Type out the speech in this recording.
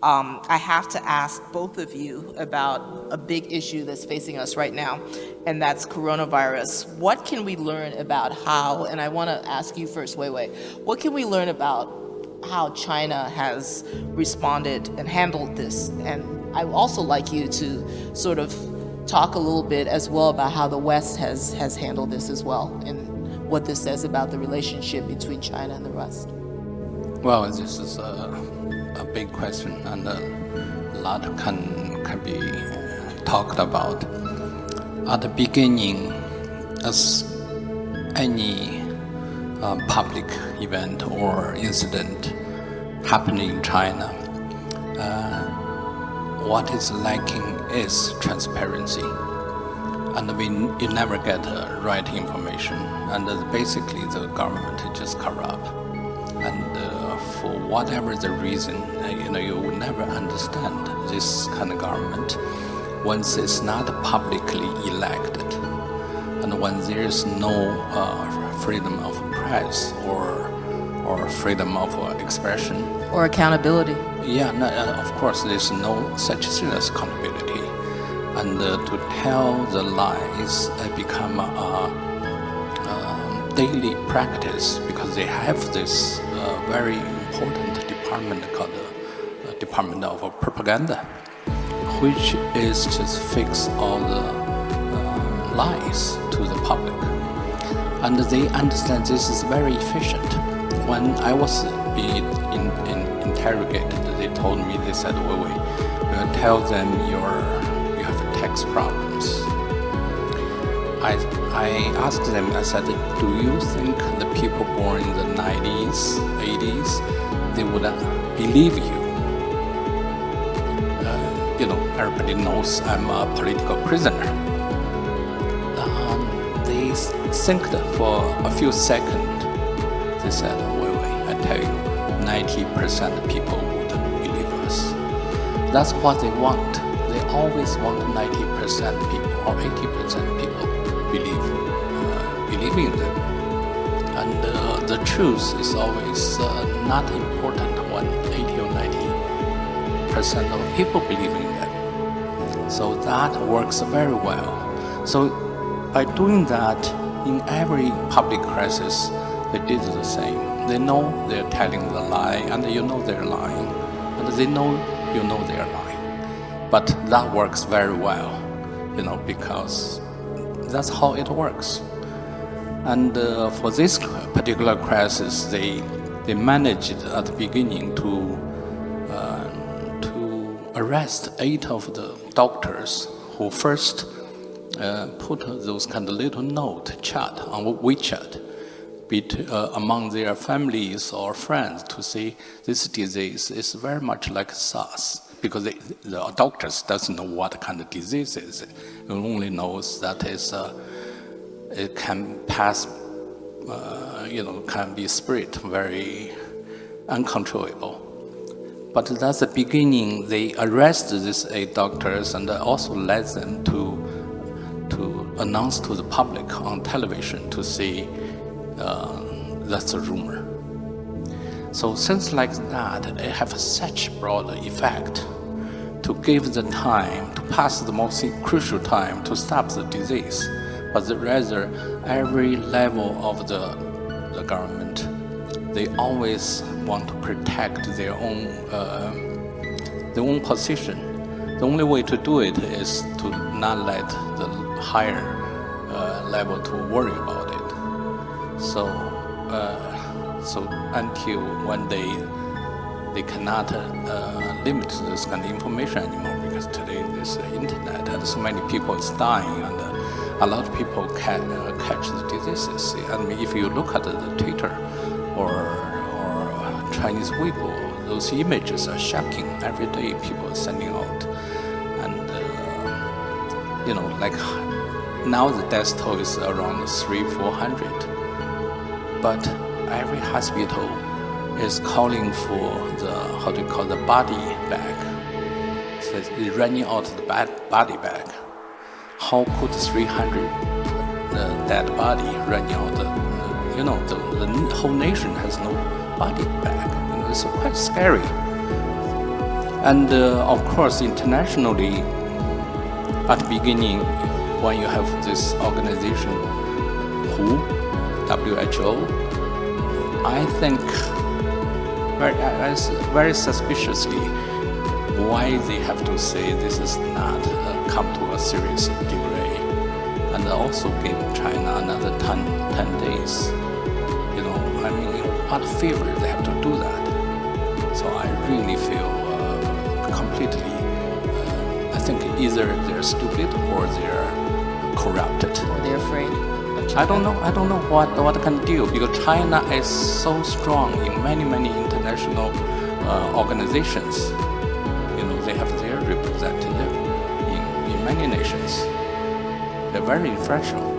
I have to ask both of you about a big issue that's facing us right now, and that's coronavirus. What can we learn about how, and I want to ask you first, Weiwei, what can we learn about how China has responded and handled this? And I would also like you to sort of talk a little bit as well about how the West has handled this as well, and what this says about the relationship between China and the West. Well, this is a big question, and a lot can be talked about. At the beginning, as any public event or incident happening in China, what is lacking is transparency, and you never get right information, and basically the government is just corrupt, and for whatever the reason, you will never understand this kind of government once it's not publicly elected, and when there is no freedom of press or freedom of expression or accountability. Yeah, no, of course, there's no such thing as accountability, and to tell the lies become a daily practice, because they have this very important department called the Department of Propaganda, which is just fix all the lies to the public, and they understand this is very efficient. When I was being interrogated, they told me, they said, Weiwei, we'll tell them you have tax problems. I asked them, I said, do you think the people born in the 90s, 80s, they would believe you? Everybody knows I'm a political prisoner. They think for a few seconds. They said, Weiwei, I tell you, 90% of people would believe us. That's what they want. They always want 90% people or 80% people believe in them. And the truth is always not important when 80 or 90% of people believe in them. So that works very well. So by doing that, in every public crisis, they did the same. They know they're telling the lie, and you know they're lying, and they know you know they're lying. But that works very well, because that's how it works. And for this particular crisis, they managed at the beginning to arrest 8 of the doctors who first put those kind of little note chat on WeChat among their families or friends to say this disease is very much like SARS, because the doctors doesn't know what kind of disease it is. It only knows that it can pass, can be spread very uncontrollable. But that's the beginning. They arrest these 8 doctors and also let them to announce to the public on television to say that's a rumor. So things like that, it have such broad effect to give the time, to pass the most crucial time to stop the disease. But rather, every level of the government, they always want to protect their own position. The only way to do it is to not let the higher level to worry about it. So until one day they cannot limit this kind of information anymore, because today there's the internet and so many people is dying, and a lot of people can catch the diseases. I mean, if you look at the Twitter or Chinese Weibo, those images are shocking. Every day people are sending out, and like now the death toll is around 300-400, but every hospital is calling for the body bag. So they're running out the body bag. How could 300 dead body running out? The whole nation has no body bag. It's quite scary. And of course, internationally, at the beginning, when you have this organization, WHO, I think very suspiciously why they have to say this is not come to a serious degree, and also give China another 10 days. You know, I mean, what favor they have to do that? So I really feel completely. I think either they're stupid or they're corrupted. Or they're afraid. I don't know what can do, because China is so strong in many international organizations. You know, they have their representative in many nations. They're very influential.